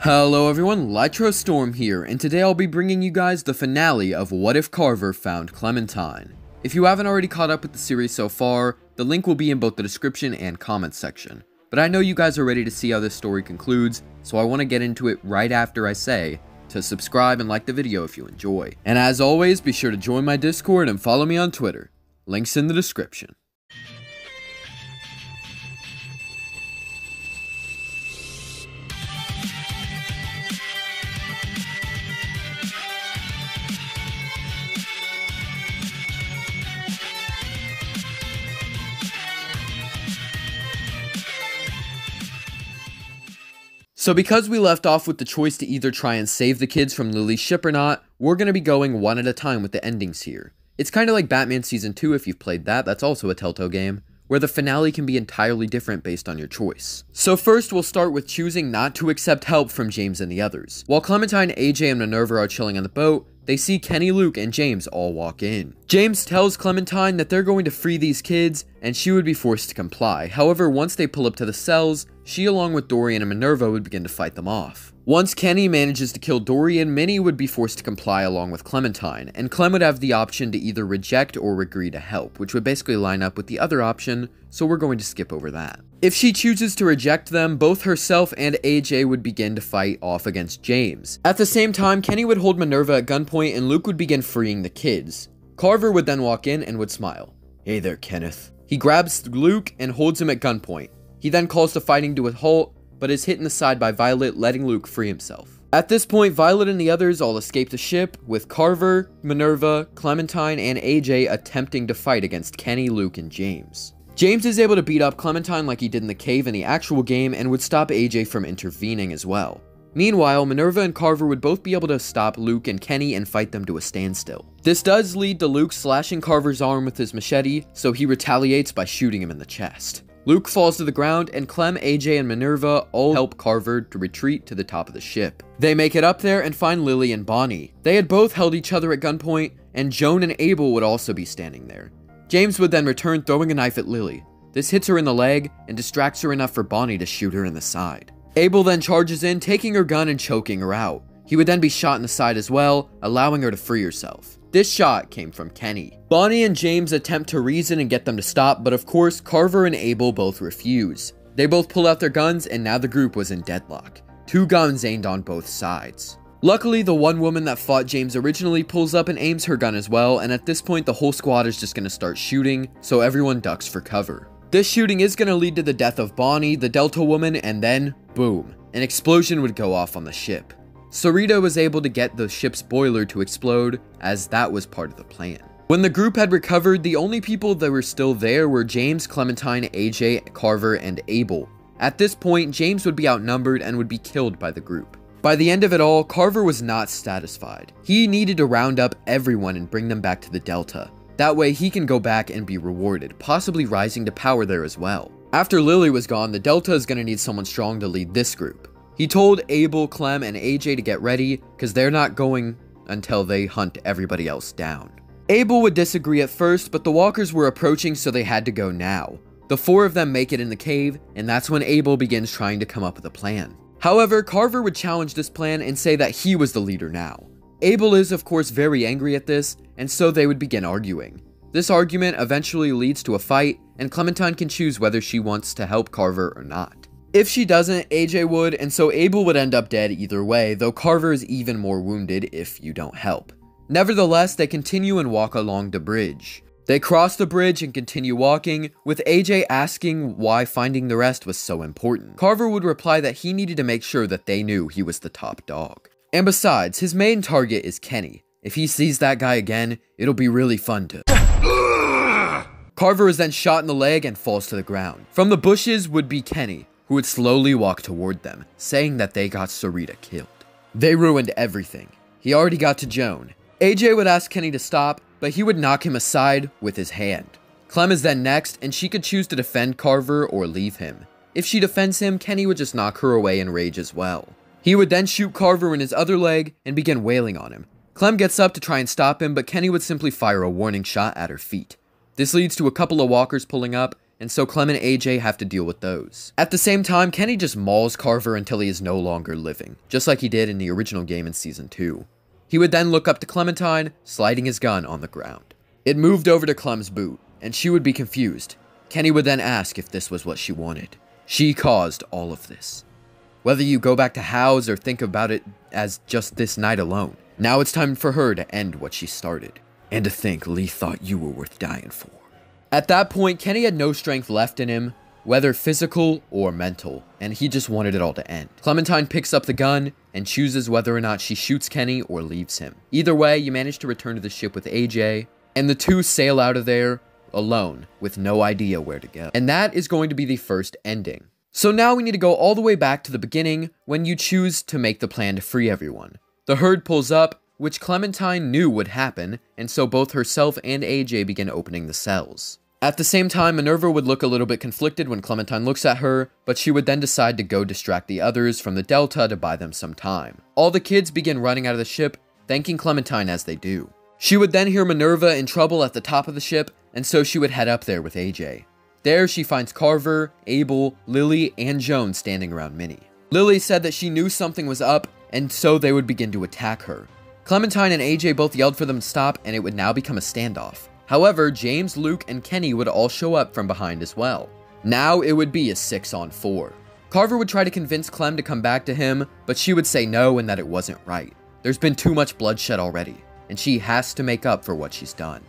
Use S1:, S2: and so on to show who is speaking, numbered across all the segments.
S1: Hello everyone, Storm here, and today I'll be bringing you guys the finale of What If Carver Found Clementine. If you haven't already caught up with the series so far, the link will be in both the description and comments section. But I know you guys are ready to see how this story concludes, so I want to get into it right after I say to subscribe and like the video if you enjoy. And as always, be sure to join my Discord and follow me on Twitter. Links in the description. So because we left off with the choice to either try and save the kids from Lily's ship or not, we're going to be going one at a time with the endings here. It's kind of like Batman Season 2 if you've played that, that's also a Telltale game, where the finale can be entirely different based on your choice. So first we'll start with choosing not to accept help from James and the others. While Clementine, AJ, and Minerva are chilling on the boat, they see Kenny, Luke, and James all walk in. James tells Clementine that they're going to free these kids, and she would be forced to comply. However, once they pull up to the cells, she along with Dorian and Minerva would begin to fight them off. Once Kenny manages to kill Dorian, Minnie would be forced to comply along with Clementine, and Clem would have the option to either reject or agree to help, which would basically line up with the other option, so we're going to skip over that. If she chooses to reject them, both herself and AJ would begin to fight off against James. At the same time, Kenny would hold Minerva at gunpoint and Luke would begin freeing the kids. Carver would then walk in and would smile. "Hey there, Kenneth." He grabs Luke and holds him at gunpoint. He then calls the fighting to a halt, but is hit in the side by Violet, letting Luke free himself. At this point, Violet and the others all escape the ship, with Carver, Minerva, Clementine, and AJ attempting to fight against Kenny, Luke, and James. James is able to beat up Clementine like he did in the cave in the actual game and would stop AJ from intervening as well. Meanwhile, Minerva and Carver would both be able to stop Luke and Kenny and fight them to a standstill. This does lead to Luke slashing Carver's arm with his machete, so he retaliates by shooting him in the chest. Luke falls to the ground, and Clem, AJ, and Minerva all help Carver to retreat to the top of the ship. They make it up there and find Lily and Bonnie. They had both held each other at gunpoint, and Joan and Abel would also be standing there. James would then return, throwing a knife at Lily. This hits her in the leg and distracts her enough for Bonnie to shoot her in the side. Abel then charges in, taking her gun and choking her out. He would then be shot in the side as well, allowing her to free herself. This shot came from Kenny. Bonnie and James attempt to reason and get them to stop, but of course, Carver and Abel both refuse. They both pull out their guns, and now the group was in deadlock. 2 guns aimed on both sides. Luckily, the one woman that fought James originally pulls up and aims her gun as well, and at this point, the whole squad is just going to start shooting, so everyone ducks for cover. This shooting is going to lead to the death of Bonnie, the Delta woman, and then, boom, an explosion would go off on the ship. Sarita was able to get the ship's boiler to explode, as that was part of the plan. When the group had recovered, the only people that were still there were James, Clementine, AJ, Carver, and Abel. At this point, James would be outnumbered and would be killed by the group. By the end of it all, Carver was not satisfied. He needed to round up everyone and bring them back to the Delta. That way he can go back and be rewarded, possibly rising to power there as well. After Lily was gone, the Delta is going to need someone strong to lead this group. He told Abel, Clem, and AJ to get ready, because they're not going until they hunt everybody else down. Abel would disagree at first, but the walkers were approaching, so they had to go now. The 4 of them make it in the cave, and that's when Abel begins trying to come up with a plan. However, Carver would challenge this plan and say that he was the leader now. Abel is of course very angry at this, and so they would begin arguing. This argument eventually leads to a fight, and Clementine can choose whether she wants to help Carver or not. If she doesn't, AJ would, and so Abel would end up dead either way, though Carver is even more wounded if you don't help. Nevertheless, they continue and walk along the bridge. They cross the bridge and continue walking, with AJ asking why finding the rest was so important. Carver would reply that he needed to make sure that they knew he was the top dog. And besides, his main target is Kenny. If he sees that guy again, it'll be really fun to... Carver is then shot in the leg and falls to the ground. From the bushes would be Kenny, who would slowly walk toward them, saying that they got Sarita killed. They ruined everything. He already got to Joan. AJ would ask Kenny to stop, but he would knock him aside with his hand. Clem is then next, and she could choose to defend Carver or leave him. If she defends him, Kenny would just knock her away in rage as well. He would then shoot Carver in his other leg and begin wailing on him. Clem gets up to try and stop him, but Kenny would simply fire a warning shot at her feet. This leads to a couple of walkers pulling up, and so Clem and AJ have to deal with those. At the same time, Kenny just mauls Carver until he is no longer living, just like he did in the original game in Season 2. He would then look up to Clementine, sliding his gun on the ground. It moved over to Clem's boot, and she would be confused. Kenny would then ask if this was what she wanted. She caused all of this. Whether you go back to House or think about it as just this night alone, now it's time for her to end what she started. And to think Lee thought you were worth dying for. At that point, Kenny had no strength left in him, whether physical or mental, and he just wanted it all to end. Clementine picks up the gun and chooses whether or not she shoots Kenny or leaves him. Either way, you manage to return to the ship with AJ, and the two sail out of there alone with no idea where to go. And that is going to be the first ending. So now we need to go all the way back to the beginning when you choose to make the plan to free everyone. The herd pulls up, which Clementine knew would happen, and so both herself and AJ begin opening the cells. At the same time, Minerva would look a little bit conflicted when Clementine looks at her, but she would then decide to go distract the others from the Delta to buy them some time. All the kids begin running out of the ship, thanking Clementine as they do. She would then hear Minerva in trouble at the top of the ship, and so she would head up there with AJ. There she finds Carver, Abel, Lily, and Joan standing around Minnie. Lily said that she knew something was up, and so they would begin to attack her. Clementine and AJ both yelled for them to stop, and it would now become a standoff. However, James, Luke, and Kenny would all show up from behind as well. Now it would be a 6-on-4. Carver would try to convince Clem to come back to him, but she would say no and that it wasn't right. There's been too much bloodshed already, and she has to make up for what she's done.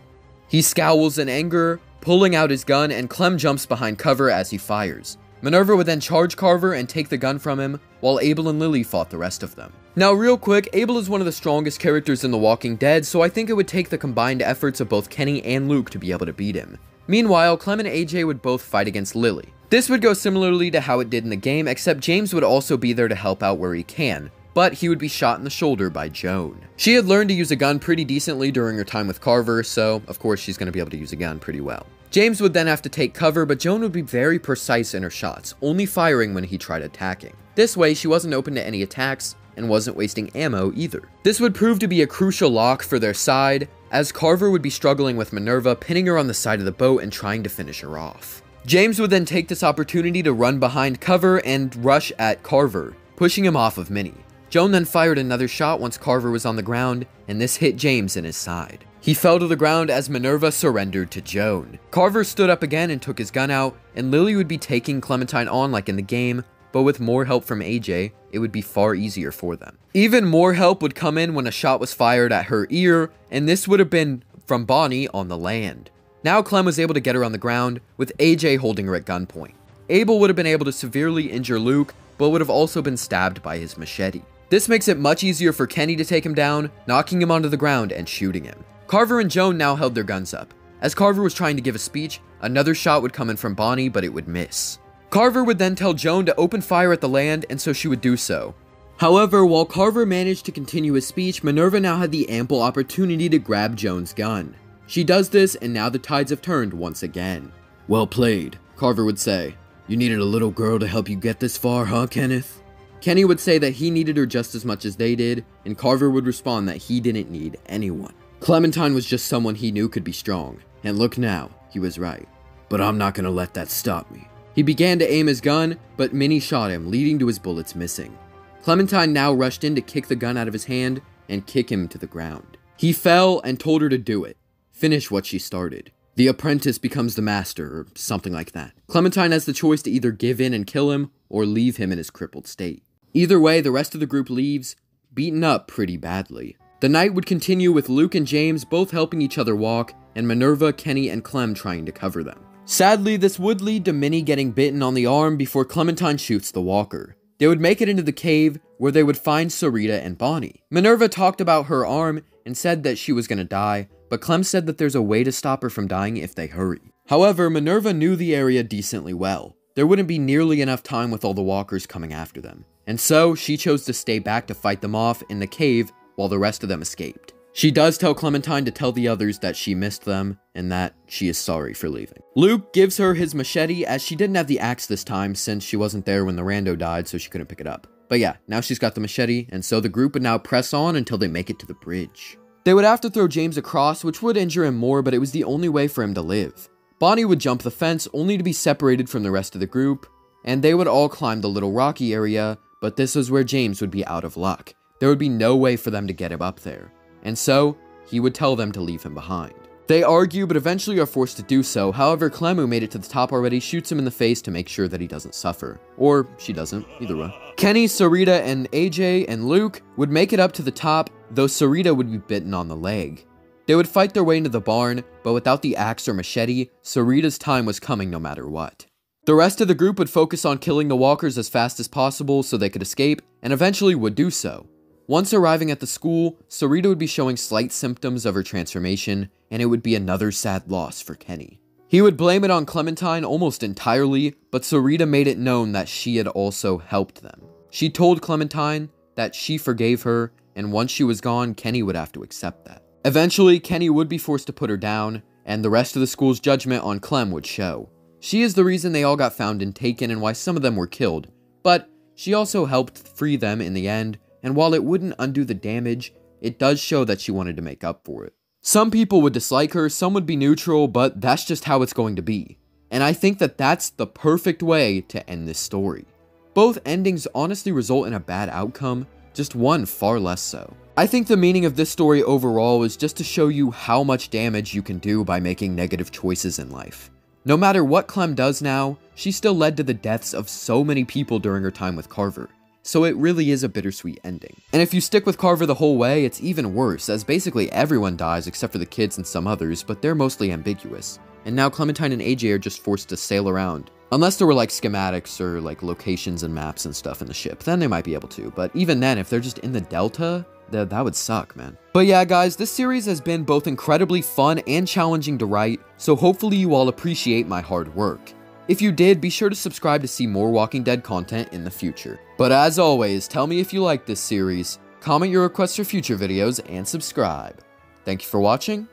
S1: He scowls in anger, pulling out his gun, and Clem jumps behind cover as he fires. Minerva would then charge Carver and take the gun from him, while Abel and Lily fought the rest of them. Now real quick, Abel is one of the strongest characters in The Walking Dead, so I think it would take the combined efforts of both Kenny and Luke to be able to beat him. Meanwhile, Clem and AJ would both fight against Lily. This would go similarly to how it did in the game, except James would also be there to help out where he can, but he would be shot in the shoulder by Joan. She had learned to use a gun pretty decently during her time with Carver, so of course she's going to be able to use a gun pretty well. James would then have to take cover, but Joan would be very precise in her shots, only firing when he tried attacking. This way, she wasn't open to any attacks, and wasn't wasting ammo either. This would prove to be a crucial lock for their side, as Carver would be struggling with Minerva, pinning her on the side of the boat and trying to finish her off. James would then take this opportunity to run behind cover and rush at Carver, pushing him off of Minnie. Joan then fired another shot once Carver was on the ground, and this hit James in his side. He fell to the ground as Minerva surrendered to Joan. Carver stood up again and took his gun out, and Lily would be taking Clementine on like in the game, but with more help from AJ, it would be far easier for them. Even more help would come in when a shot was fired at her ear, and this would have been from Bonnie on the land. Now Clem was able to get her on the ground, with AJ holding her at gunpoint. Abel would have been able to severely injure Luke, but would have also been stabbed by his machete. This makes it much easier for Kenny to take him down, knocking him onto the ground and shooting him. Carver and Joan now held their guns up. As Carver was trying to give a speech, another shot would come in from Bonnie, but it would miss. Carver would then tell Joan to open fire at the land, and so she would do so. However, while Carver managed to continue his speech, Minerva now had the ample opportunity to grab Joan's gun. She does this, and now the tides have turned once again. "Well played," Carver would say. "You needed a little girl to help you get this far, huh, Kenneth?" Kenny would say that he needed her just as much as they did, and Carver would respond that he didn't need anyone. Clementine was just someone he knew could be strong, and look now, he was right. "But I'm not gonna let that stop me." He began to aim his gun, but Minnie shot him, leading to his bullets missing. Clementine now rushed in to kick the gun out of his hand and kick him to the ground. He fell and told her to do it. Finish what she started. The apprentice becomes the master, or something like that. Clementine has the choice to either give in and kill him, or leave him in his crippled state. Either way, the rest of the group leaves, beaten up pretty badly. The night would continue with Luke and James both helping each other walk, and Minerva, Kenny, and Clem trying to cover them. Sadly, this would lead to Minnie getting bitten on the arm before Clementine shoots the walker. They would make it into the cave, where they would find Sarita and Bonnie. Minerva talked about her arm and said that she was gonna die, but Clem said that there's a way to stop her from dying if they hurry. However, Minerva knew the area decently well. There wouldn't be nearly enough time with all the walkers coming after them. And so, she chose to stay back to fight them off in the cave while the rest of them escaped. She does tell Clementine to tell the others that she missed them, and that she is sorry for leaving. Luke gives her his machete, as she didn't have the axe this time since she wasn't there when the rando died, so she couldn't pick it up. But yeah, now she's got the machete, and so the group would now press on until they make it to the bridge. They would have to throw James across, which would injure him more, but it was the only way for him to live. Bonnie would jump the fence only to be separated from the rest of the group, and they would all climb the little rocky area, but this is where James would be out of luck. There would be no way for them to get him up there, and so he would tell them to leave him behind. They argue, but eventually are forced to do so. However, Clem, who made it to the top already, shoots him in the face to make sure that he doesn't suffer. Or she doesn't, either way. Kenny, Sarita, and AJ, and Luke would make it up to the top, though Sarita would be bitten on the leg. They would fight their way into the barn, but without the axe or machete, Sarita's time was coming no matter what. The rest of the group would focus on killing the walkers as fast as possible so they could escape, and eventually would do so. Once arriving at the school, Sarita would be showing slight symptoms of her transformation, and it would be another sad loss for Kenny. He would blame it on Clementine almost entirely, but Sarita made it known that she had also helped them. She told Clementine that she forgave her, and once she was gone, Kenny would have to accept that. Eventually, Kenny would be forced to put her down, and the rest of the school's judgment on Clem would show. She is the reason they all got found and taken and why some of them were killed, but she also helped free them in the end, and while it wouldn't undo the damage, it does show that she wanted to make up for it. Some people would dislike her, some would be neutral, but that's just how it's going to be. And I think that that's the perfect way to end this story. Both endings honestly result in a bad outcome, just one far less so. I think the meaning of this story overall is just to show you how much damage you can do by making negative choices in life. No matter what Clem does now, she still led to the deaths of so many people during her time with Carver. So it really is a bittersweet ending. And if you stick with Carver the whole way, it's even worse, as basically everyone dies except for the kids and some others, but they're mostly ambiguous. And now Clementine and AJ are just forced to sail around. Unless there were like schematics or like locations and maps and stuff in the ship, then they might be able to. But even then, if they're just in the Delta, that would suck, man. But yeah, guys, this series has been both incredibly fun and challenging to write, so hopefully you all appreciate my hard work. If you did, be sure to subscribe to see more Walking Dead content in the future. But as always, tell me if you like this series, comment your requests for future videos, and subscribe. Thank you for watching.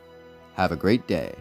S1: Have a great day.